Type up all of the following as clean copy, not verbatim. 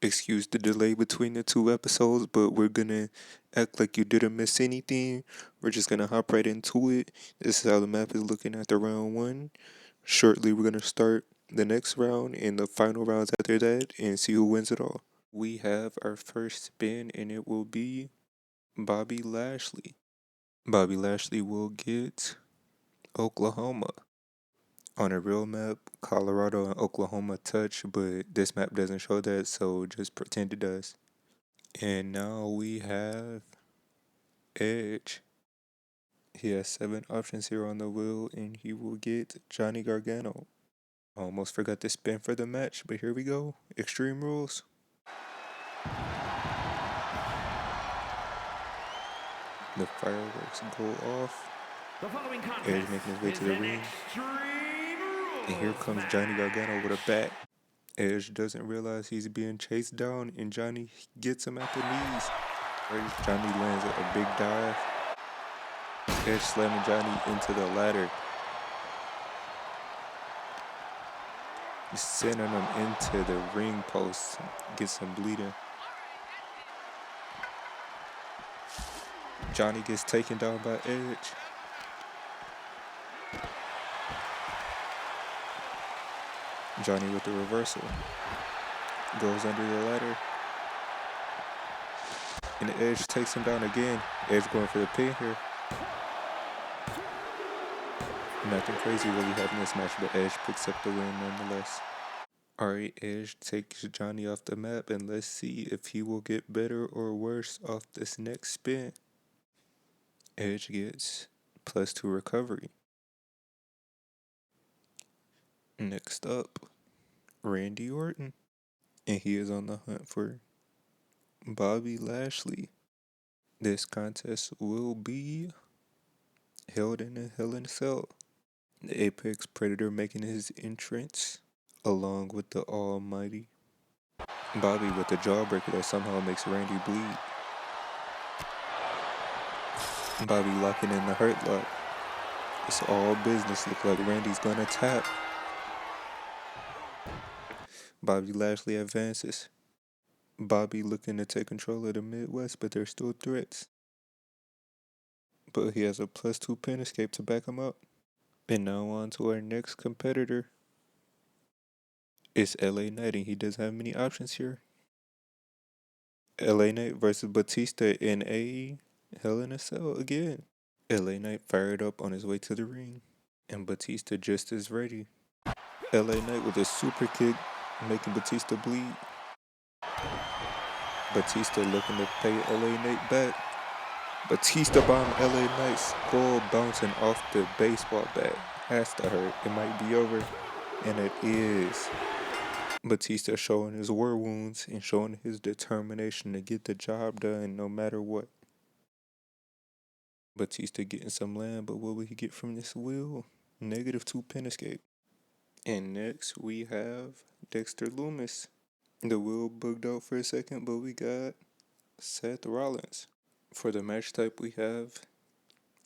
Excuse the delay between the two episodes, but we're gonna act like you didn't miss anything. We're just gonna hop right into it. This is how the map is looking after round one. Shortly, we're gonna start the next round and the final rounds after that and see who wins it all. We have our first spin, and it will be Bobby Lashley. Bobby Lashley will get Oklahoma. On a real map, Colorado and Oklahoma touch, but this map doesn't show that, so just pretend it does. And now we have Edge. He has 7 options here on the wheel, and he will get Johnny Gargano. Almost forgot to spin for the match, but here we go. Extreme Rules. The fireworks go off. Edge making his way to the ring. And here comes Johnny Gargano with a bat. Edge doesn't realize he's being chased down, and Johnny gets him at the knees. Johnny lands a big dive. Edge slamming Johnny into the ladder. He's sending him into the ring post. Gets him bleeding. Johnny gets taken down by Edge. Johnny with the reversal. Goes under the ladder. And the Edge takes him down again. Edge going for the pin here. Nothing crazy really happened in this match, but Edge picks up the win nonetheless. Alright, Edge takes Johnny off the map, and let's see if he will get better or worse off this next spin. Edge gets +2 recovery. Next up, Randy Orton. And he is on the hunt for Bobby Lashley. This contest will be held in a Hell in a Cell. The Apex Predator making his entrance along with the Almighty Bobby with the jawbreaker that somehow makes Randy bleed. Bobby locking in the hurt lock. It's all business. Look like Randy's gonna tap. Bobby Lashley advances. Bobby looking to take control of the Midwest, but there's still threats. But he has a +2 pin escape to back him up. And now on to our next competitor. It's LA Knight, and he doesn't have many options here. LA Knight versus Batista in a Hell in a Cell again. LA Knight fired up on his way to the ring, and Batista just as ready. LA Knight with a super kick, making Batista bleed. Batista looking to pay LA Knight back. Batista bomb LA Knight's skull bouncing off the baseball bat. Has to hurt. It might be over. And it is. Batista showing his war wounds and showing his determination to get the job done no matter what. Batista getting some land, but what will he get from this wheel? -2 pin escape. And next we have Dexter Lumis. The wheel bugged out for a second, but we got Seth Rollins. For the match type, we have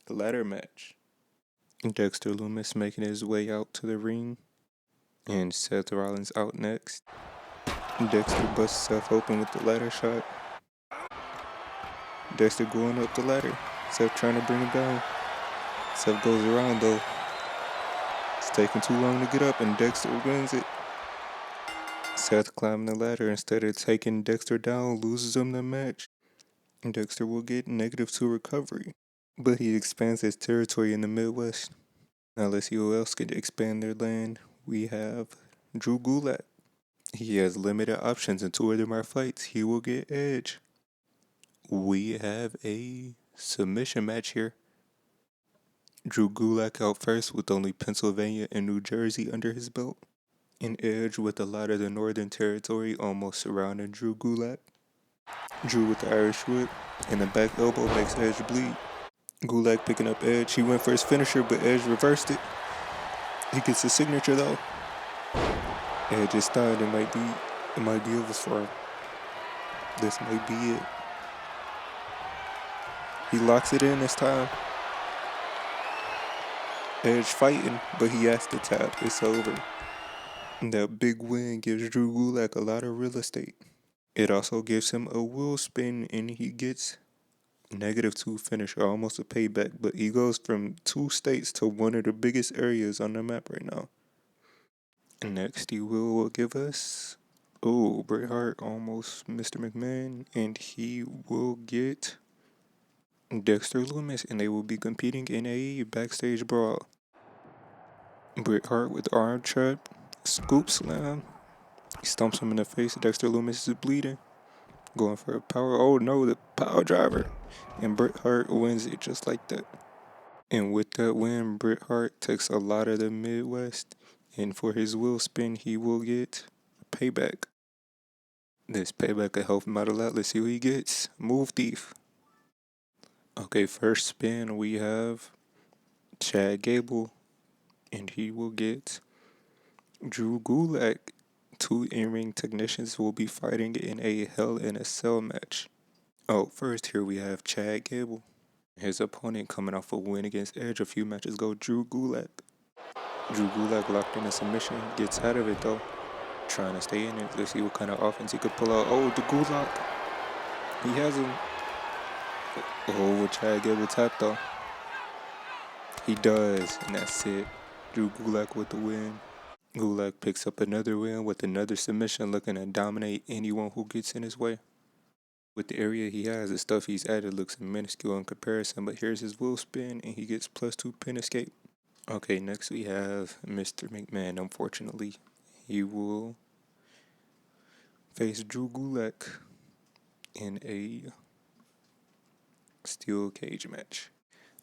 a ladder match. Dexter Lumis making his way out to the ring, and Seth Rollins out next. Dexter busts himself open with the ladder shot. Dexter going up the ladder. Seth trying to bring him down. Seth goes around though. It's taking too long to get up, and Dexter wins it. Seth climbing the ladder instead of taking Dexter down, loses him the match. Dexter will get -2 recovery, but he expands his territory in the Midwest. Now let's see who else can expand their land. We have Drew Gulak. He has limited options, and 2 of them are fights. He will get Edge. We have a submission match here. Drew Gulak out first with only Pennsylvania and New Jersey under his belt. And Edge with a lot of the Northern Territory almost surrounding Drew Gulak. Drew with the Irish whip, and the back elbow makes Edge bleed. Gulak picking up Edge. He went for his finisher, but Edge reversed it. He gets his signature though. Edge is stunned. It might be over for him. This might be it. He locks it in this time. Edge fighting, but he has to tap. It's over. And that big win gives Drew Gulak a lot of real estate. It also gives him a will spin and he gets -2 finisher, almost a payback, but he goes from 2 states to one of the biggest areas on the map right now. And next he will give us, oh, Bret Hart, almost Mr. McMahon, and he will get Dexter Loomis, and they will be competing in a backstage brawl. Bret Hart with arm trap, scoop slam, he stomps him in the face. Dexter Loomis is bleeding, going for a power. Oh no, the power driver, and Bret Hart wins it just like that. And with that win, Bret Hart takes a lot of the Midwest, and for his will spin, he will get payback. This payback could help him out a lot. Let's see who he gets. Move Thief. Okay, first spin we have Chad Gable, and he will get Drew Gulak. 2 in-ring technicians will be fighting in a Hell in a Cell match. Oh, first here we have Chad Gable. His opponent coming off a win against Edge a few matches ago, Drew Gulak. Drew Gulak locked in a submission, gets out of it though. Trying to stay in it. Let's see what kind of offense he could pull out. Oh, the Gulak. He has him. Oh, will Chad Gable tap though? He does, and that's it. Drew Gulak with the win. Gulak picks up another win with another submission, looking to dominate anyone who gets in his way. With the area he has, the stuff he's added looks minuscule in comparison, but here's his will spin, and he gets +2 pin escape. Okay, next we have Mr. McMahon. Unfortunately, he will face Drew Gulak in a steel cage match.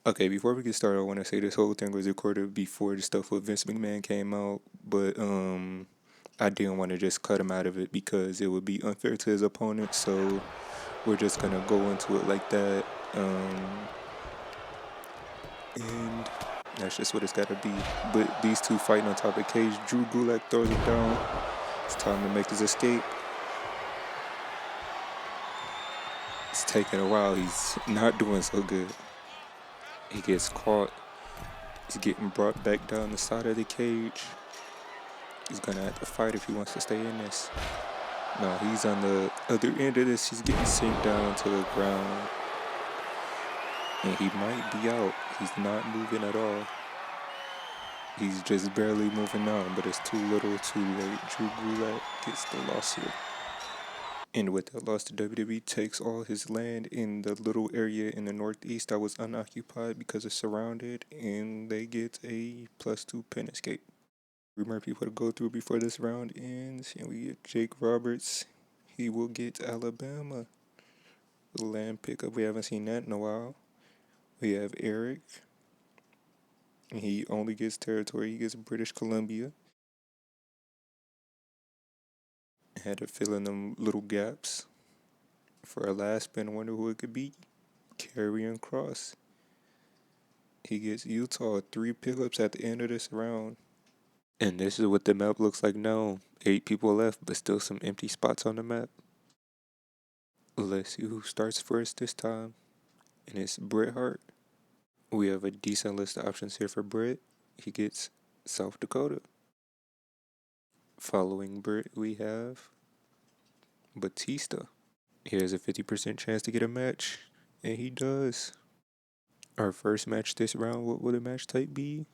Okay, before we get started, I want to say this whole thing was recorded before the stuff with Vince McMahon came out, but I didn't want to just cut him out of it because it would be unfair to his opponent, so we're just gonna go into it like that, and that's just what it's gotta be. But these two fighting on top of the cage. Drew Gulak throws him down. It's time to make his escape. It's taking a while. He's not doing so good. He gets caught. He's getting brought back down the side of the cage. He's gonna have to fight if he wants to stay in this. No, he's on the other end of this. He's getting sent down to the ground. And he might be out. He's not moving at all. He's just barely moving on, but it's too little too late. Drew Gulak gets the loss here. And with that loss, the WWE takes all his land in the little area in the northeast that was unoccupied because it's surrounded, and they get a +2 pin escape. 3 more people to go through before this round ends, and we get Jake Roberts. He will get Alabama. The land pickup, we haven't seen that in a while. We have Eric. He only gets territory. He gets British Columbia. Had to fill in them little gaps. For our last spin, I wonder who it could be. Karrion Kross. He gets Utah. 3 pickups at the end of this round. And this is what the map looks like now. 8 people left, but still some empty spots on the map. Let's see who starts first this time. And it's Bret Hart. We have a decent list of options here for Bret. He gets South Dakota. Following Bret, we have Batista. He has a 50% chance to get a match, and he does. Our first match this round, what would a match type be?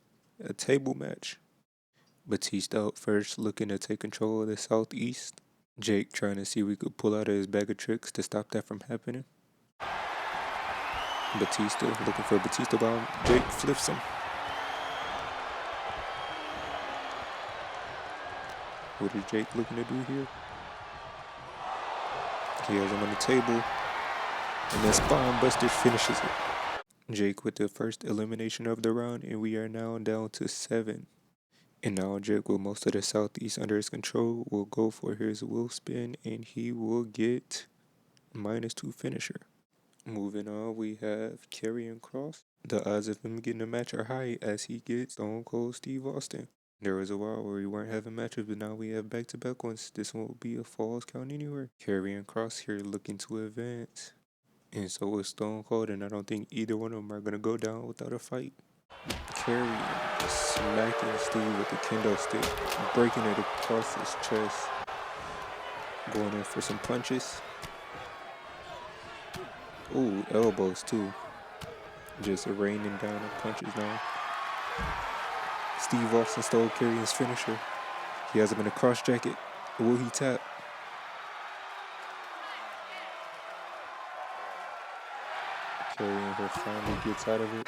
A table match. Batista out first, looking to take control of the Southeast. Jake trying to see if we could pull out of his bag of tricks to stop that from happening. Batista looking for a Batista bomb. Jake flips him. What is Jake looking to do here? He has him on the table, and then Spine Buster finishes it. Jake with the first elimination of the round, and we are now down to 7. And now Jake, with most of the Southeast under his control, will go for his will spin, and he will get -2 finisher. Moving on, we have Karrion Kross. The odds of him getting a match are high as he gets Stone Cold Steve Austin. There was a while where we weren't having matches, but now we have back-to-back ones. This one will be a Falls Count Anywhere. Karrion Kross here looking to advance. And so is Stone Cold, and I don't think either one of them are going to go down without a fight. Karrion smacking Steve with the kendo stick, breaking it across his chest. Going in for some punches. Ooh, elbows too. Just raining down the punches now. Steve Austin stole Karrion's finisher. He has him in a cross jacket. Will he tap? Karrion here finally gets out of it.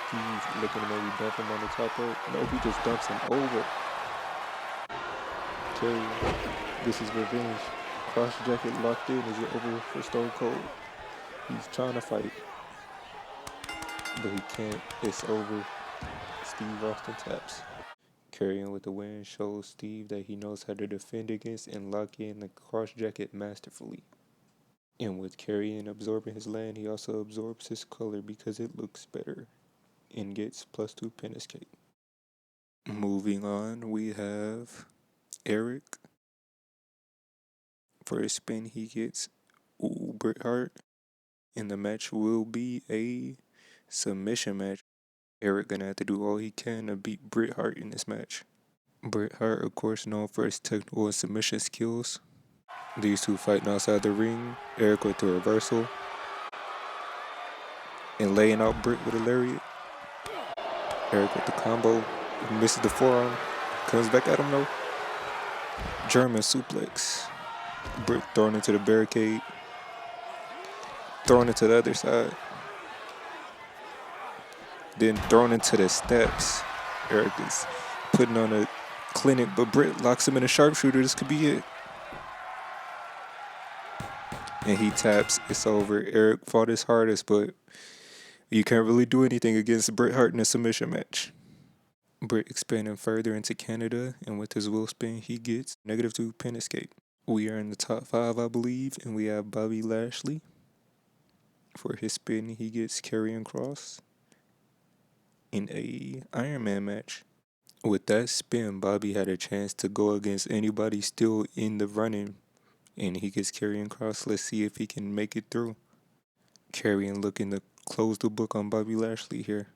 Steve looking to maybe dump him on the top rope. No, he just dumps him over. Karrion, this is revenge. Cross jacket locked in. Is it over for Stone Cold? He's trying to fight, but he can't. It's over. Steve Austin taps. Karrion with the win shows Steve that he knows how to defend against and lock in the cross jacket masterfully. And with Karrion absorbing his land, he also absorbs his color because it looks better and gets +2 pin escape. Moving on, we have Eric. For his spin, he gets Bret Hart. And the match will be a submission match. Eric gonna have to do all he can to beat Bret Hart in this match. Bret Hart, of course, known for his technical and submission skills. These two fighting outside the ring. Eric with the reversal. And laying out Bret with a lariat. Eric with the combo. He misses the forearm. Comes back at him though. German suplex. Bret thrown into the barricade. Thrown into the other side. Then thrown into the steps. Eric is putting on a clinic, but Bret locks him in a sharpshooter. This could be it. And he taps. It's over. Eric fought his hardest, but you can't really do anything against Bret Hart in a submission match. Bret expanding further into Canada, and with his wheel spin, he gets -2 pin escape. We are in the top 5, I believe, and we have Bobby Lashley. For his spin, he gets Karrion Kross in a Iron Man match. With that spin, Bobby had a chance to go against anybody still in the running, and he gets Karrion Kross. Let's see if he can make it through. Karrion looking to close the book on Bobby Lashley here.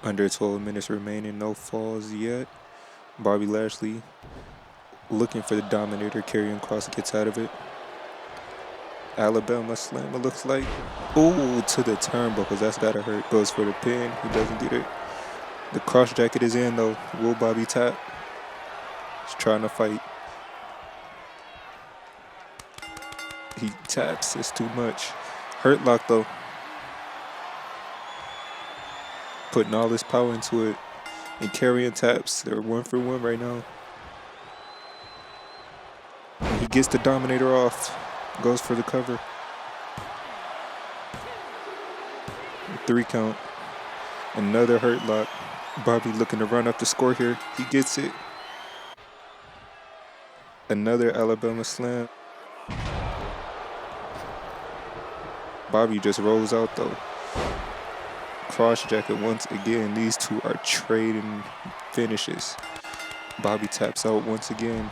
Under 12 minutes remaining, no falls yet. Bobby Lashley looking for the Dominator. Karrion Kross gets out of it. Alabama slam, it looks like. Ooh, to the turnbuckles. That's gotta hurt. Goes for the pin. He doesn't get it. The cross jacket is in though. Will Bobby tap? He's trying to fight. He taps. It's too much. Hurt lock though. Putting all his power into it. And Karrion taps. They're 1 for 1 right now. And he gets the Dominator off. Goes for the cover. 3 count. Another hurt lock. Bobby looking to run up the score here. He gets it. Another Alabama slam. Bobby just rolls out though. Cross jacket once again. These two are trading finishes. Bobby taps out once again.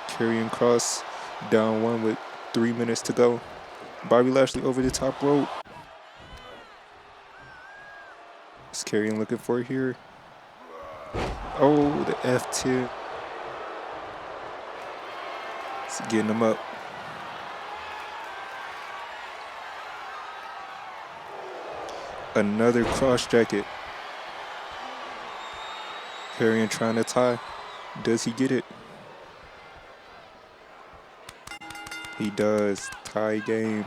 Karrion Kross down 1 with 3 minutes to go. Bobby Lashley over the top rope. What's Karrion looking for here? Oh, the F10. It's getting him up. Another cross jacket. Karrion trying to tie. Does he get it? He does. Tie game.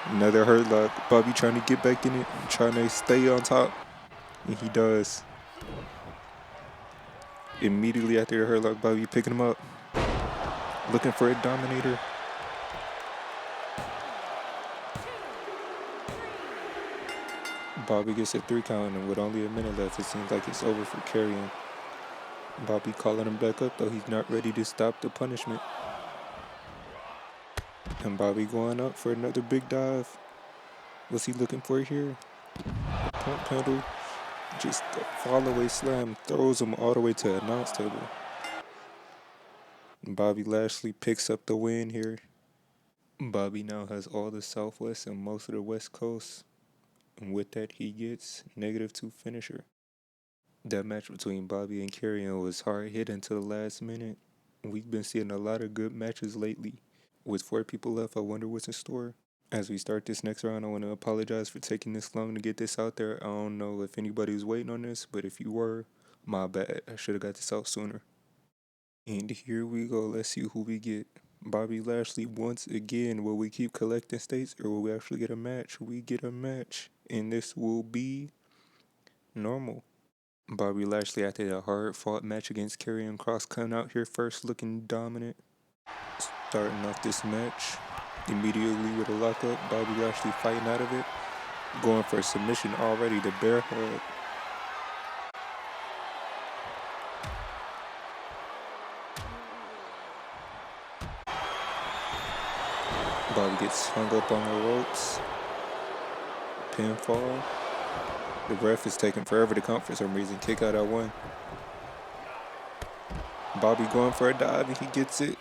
Another hurt lock. Bobby trying to get back in it. Trying to stay on top. And he does. Immediately after the hurt lock, Bobby picking him up. Looking for a Dominator. Bobby gets a 3 count, and with only a minute left, it seems like it's over for Karrion. Bobby calling him back up, though he's not ready to stop the punishment. And Bobby going up for another big dive. What's he looking for here? Pump handle. Just a fall-away slam. Throws him all the way to the announce table. And Bobby Lashley picks up the win here. Bobby now has all the Southwest and most of the West Coast. And with that, he gets -2 finisher. That match between Bobby and Karrion was hard hit until the last minute. We've been seeing a lot of good matches lately. With 4 people left, I wonder what's in store. As we start this next round, I want to apologize for taking this long to get this out there. I don't know if anybody was waiting on this, but if you were, my bad. I should have got this out sooner. And here we go. Let's see who we get. Bobby Lashley once again. Will we keep collecting states or will we actually get a match? We get a match. And this will be normal. Bobby Lashley after a hard fought match against Karrion Kross coming out here first looking dominant. Starting off this match. Immediately with a lockup. Bobby Lashley fighting out of it. Going for a submission already. The bear hug. Bobby gets hung up on the ropes. Pinfall. The ref is taking forever to count for some reason. Kick out at 1. Bobby going for a dive and he gets it.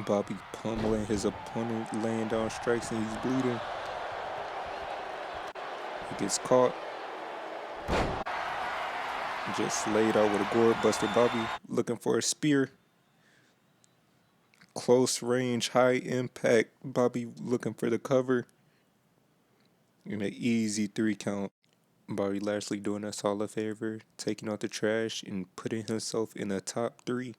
Bobby pummeling his opponent, laying down strikes and he's bleeding. He gets caught. Just laid out with a gourd buster. Bobby looking for a spear. Close range, high impact. Bobby looking for the cover. In an easy 3 count. Bobby Lashley doing us all a favor, taking out the trash and putting himself in the top 3.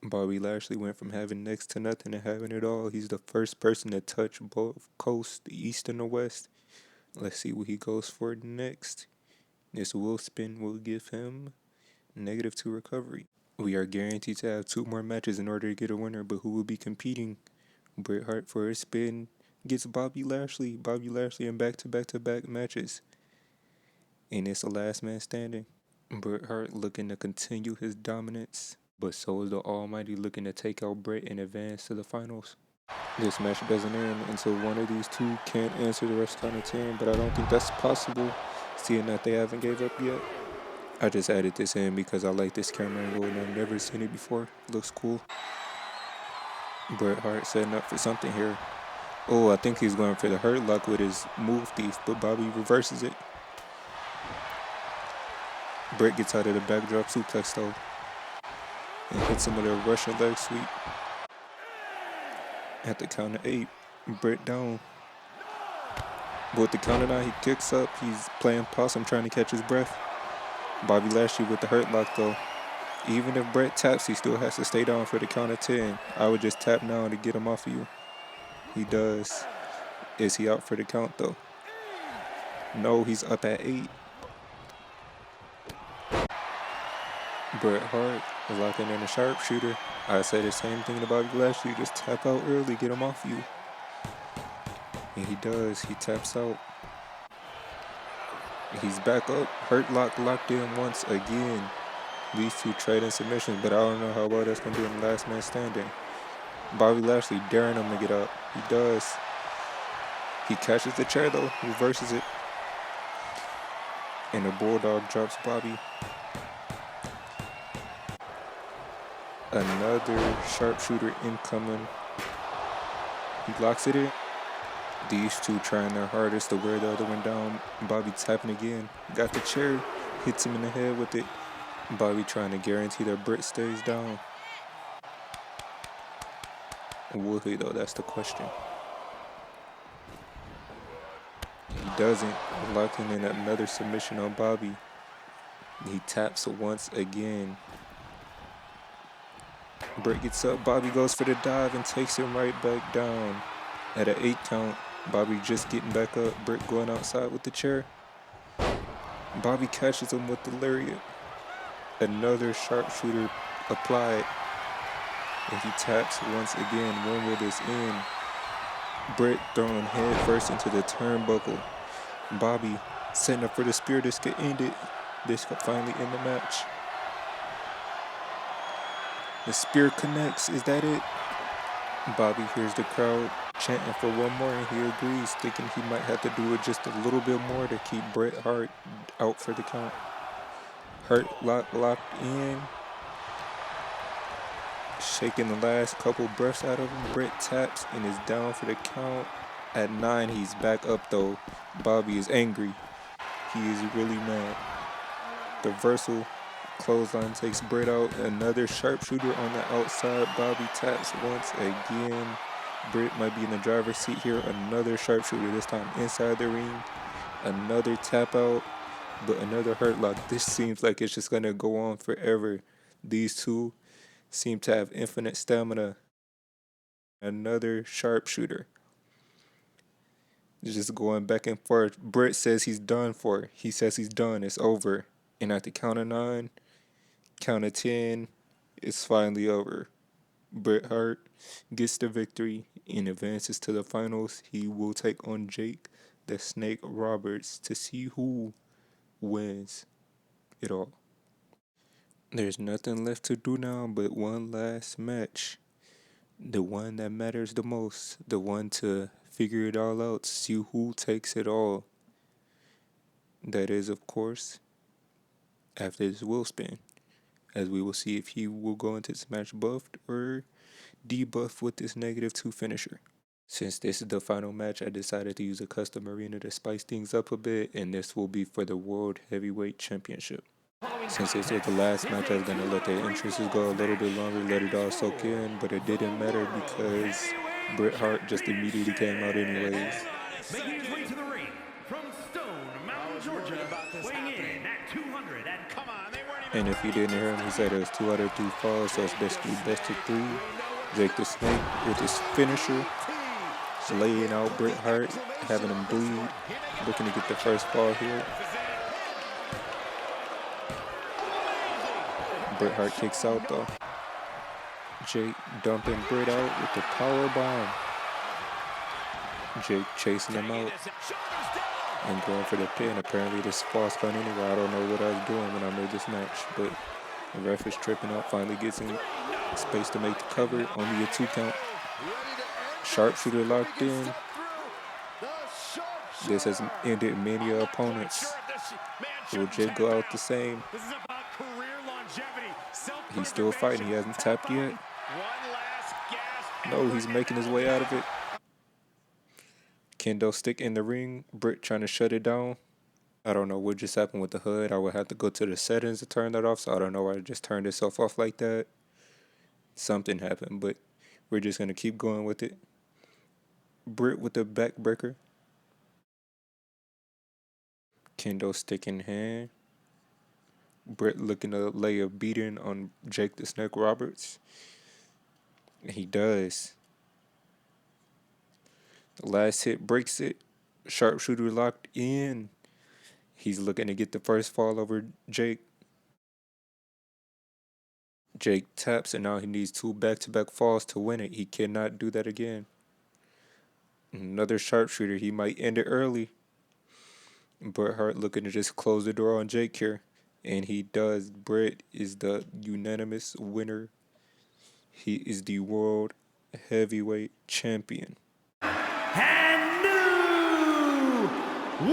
Bobby Lashley went from having next to nothing to having it all. He's the first person to touch both coasts, the East and the West. Let's see what he goes for next. This will spin will give him -2 recovery. We are guaranteed to have 2 more matches in order to get a winner, but who will be competing? Bret Hart for a spin gets Bobby Lashley. Bobby Lashley in back-to-back-to-back matches. And it's the last man standing. Bret Hart looking to continue his dominance, but so is the Almighty looking to take out Bret and advance to the finals. This match doesn't end until one of these 2 can't answer the rest count of 10, but I don't think that's possible, seeing that they haven't gave up yet. I just added this in because I like this camera angle and I've never seen it before. Looks cool. Bret Hart setting up for something here. Oh, I think he's going for the hurt lock with his move thief, but Bobby reverses it. Bret gets out of the backdrop suplex though and hits him with a Russian leg sweep. At the count of 8, Bret down. But with the count of 9, he kicks up. He's playing possum, trying to catch his breath. Bobby Lashley with the hurt lock though. Even if Bret taps, he still has to stay down for the count of 10. I would just tap now to get him off of you. He does. Is he out for the count though? No, he's up at 8. Bret Hart locking in a sharpshooter. I say the same thing to Bobby Lashley. Just tap out early, get him off you. And he does. He taps out. He's back up. Hurt lock locked in once again. These 2 trading submissions, but I don't know how well that's going to be in the last man standing. Bobby Lashley daring him to get up. He does. He catches the chair though, reverses it. And the Bulldog drops Bobby. Another sharpshooter incoming. He locks it in. These 2 trying their hardest to wear the other one down. Bobby tapping again. Got the chair. Hits him in the head with it. Bobby trying to guarantee that Bret stays down. Will he though? That's the question. He doesn't. Locking in another submission on Bobby. He taps once again. Bret gets up. Bobby goes for the dive and takes him right back down. At an 8 count, Bobby just getting back up. Bret going outside with the chair. Bobby catches him with the lariat. Another sharpshooter applied. And he taps once again. When will this end? Bret throwing head first into the turnbuckle. Bobby setting up for the spear. This could end it. This could finally end the match. The spear connects. Is that it? Bobby hears the crowd chanting for one more and he agrees, thinking he might have to do it just a little bit more to keep Bret Hart out for the count. Hurt lock locked in. Shaking the last couple breaths out of him. Bret taps and is down for the count. At 9, he's back up though. Bobby is angry. He is really mad. The reversal Clothesline takes Britt out. Another sharpshooter on the outside. Bobby taps once again. Britt might be in the driver's seat here. Another sharpshooter, this time inside the ring. Another tap out, but another hurt lock. This seems like it's just going to go on forever. These two seem to have infinite stamina. Another sharpshooter. Just going back and forth. Britt says he's done for. He says he's done. It's over. And at the count of 9, count of 10, it's finally over. Bret Hart gets the victory and advances to the finals. He will take on Jake the Snake Roberts to see who wins it all. There's nothing left to do now but one last match. The one that matters the most. The one to figure it all out, see who takes it all. That is, of course, after this wheel spin, as we will see if he will go into this match buffed or debuffed with this -2 finisher. Since this is the final match, I decided to use a custom arena to spice things up a bit, and this will be for the World Heavyweight Championship. Since this was the last match, I was going to let the entrances go a little bit longer, let it all soak in, but it didn't matter because Bret Hart just immediately came out anyways. Making his way to the ring from Stone Mountain, Georgia, weighing in at 200 and come on, and if you didn't hear him, he said it was 2 out of 3 falls, so it's basically best of 3. Jake the Snake with his finisher, laying out Bret Hart, having him bleed, looking to get the first fall here. Bret Hart kicks out though. Jake dumping Bret out with the power bomb. Jake chasing him out and going for the pin. Apparently this false count anyway. I don't know what I was doing when I made this match, but the ref is tripping up, finally gets in space to make the cover, only a 2 count. Sharpshooter locked in. This has ended many opponents. Will Jake go out the same? He's still fighting. He hasn't tapped yet. No, he's making his way out of it. Kendo stick in the ring. Britt trying to shut it down. I don't know what just happened with the HUD. I would have to go to the settings to turn that off, so I don't know why it just turned itself off like that. Something happened, but we're just going to keep going with it. Britt with the backbreaker. Kendo stick in hand. Britt looking to lay a beating on Jake the Snake Roberts. And he does. The last hit breaks it. Sharpshooter locked in. He's looking to get the first fall over Jake. Jake taps, and now he needs 2 back-to-back falls to win it. He cannot do that again. Another sharpshooter. He might end it early. Bret Hart looking to just close the door on Jake here. And he does. Bret is the unanimous winner. He is the World Heavyweight Champion. And new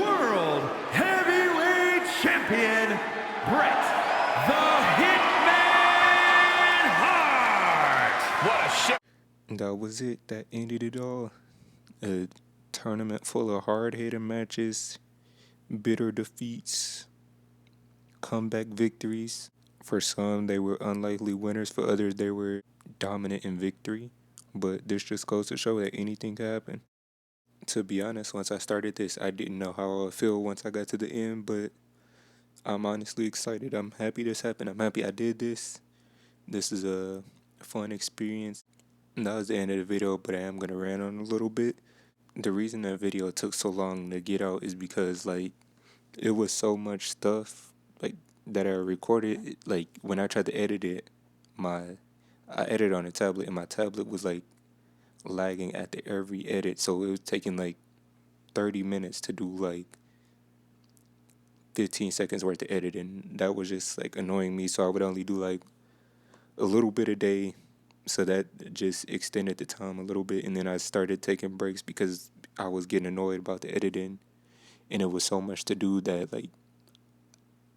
World Heavyweight Champion, Bret the Hitman Hart. What a shit. That was it. That ended it all. A tournament full of hard-hitting matches, bitter defeats, comeback victories. For some, they were unlikely winners. For others, they were dominant in victory. But this just goes to show that anything can happen. To be honest, once I started this, I didn't know how I would feel once I got to the end, but I'm honestly excited. I'm happy this happened. I'm happy I did this. This is a fun experience. And that was the end of the video, but I am going to rant on a little bit. The reason that video took so long to get out is because, it was so much stuff, that I recorded. When I tried to edit it, I edited on a tablet, and my tablet was, lagging at every edit, so it was taking, 30 minutes to do, 15 seconds worth of editing. That was just, annoying me, so I would only do, a little bit a day, so that just extended the time a little bit, and then I started taking breaks because I was getting annoyed about the editing, and it was so much to do that,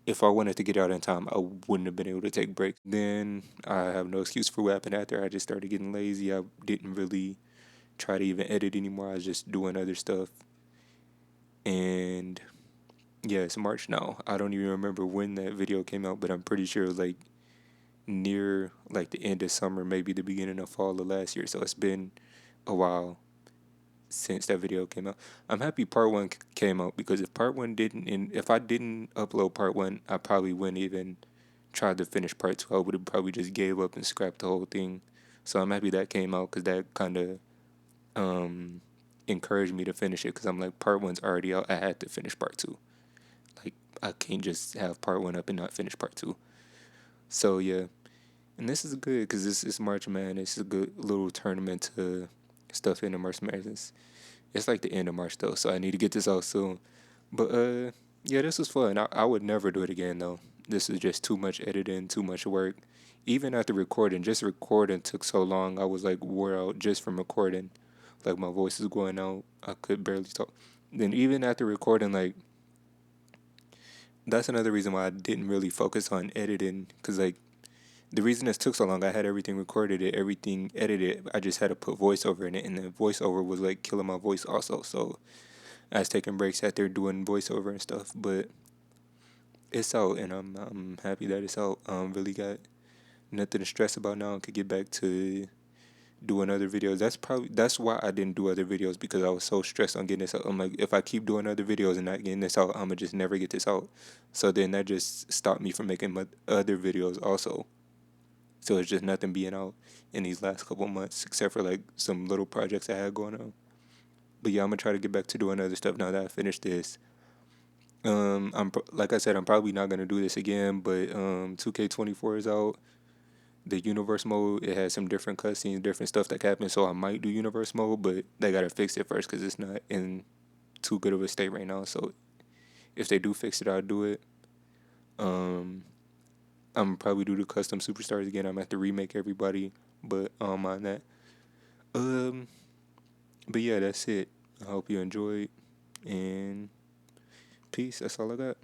if I wanted to get out in time, I wouldn't have been able to take breaks. Then I have no excuse for what happened after. I just started getting lazy. I didn't really try to even edit anymore. I was just doing other stuff. And Yeah, it's March now. I don't even remember when that video came out, but I'm pretty sure it was like near like the end of summer, maybe the beginning of fall of last year. So it's been a while since that video came out. I'm happy part one came out because if part one didn't, and if I didn't upload part one, I probably wouldn't even try to finish part two. I would have probably just gave up and scrapped the whole thing. So I'm happy that came out because that kind of um encouraged me to finish it because I'm like part one's already out. I had to finish part two. Like I can't just have part one up and not finish part two. So yeah, and this is good because this is March Madness. It's a good little tournament to stuff into March Madness. It's like the end of March though, so I need to get this out soon. But yeah, this was fun. I would never do it again though. This is just too much editing, too much work. Even after recording, just recording took so long. I was like wore out just from recording. Like my voice is going out. I could barely talk. Then even after recording, like that's another reason why I didn't really focus on editing, cause like the reason this took so long, I had everything recorded, everything edited. I just had to put voiceover in it, and the voiceover was like killing my voice also. So I was taking breaks out there doing voiceover and stuff, but it's out, and I'm happy that it's out. Really got nothing to stress about now. I could get back to doing other videos. That's why I didn't do other videos because I was so stressed on getting this out. I'm like, if I keep doing other videos and not getting this out, I'ma just never get this out. So then that just stopped me from making my other videos also. So it's just nothing being out in these last couple months except for like some little projects I had going on. But yeah, I'm gonna try to get back to doing other stuff now that I finished this. Like I said, I'm probably not gonna do this again. But 2K24 is out. The universe mode, it has some different cutscenes, different stuff that happen. So I might do universe mode, but they gotta fix it first because it's not in too good of a state right now. So if they do fix it, I'll do it. Um, I'm probably do the custom superstars again. I'm gonna have to remake everybody, but I don't mind that. Um, but yeah, that's it. I hope you enjoyed, and peace. That's all I got.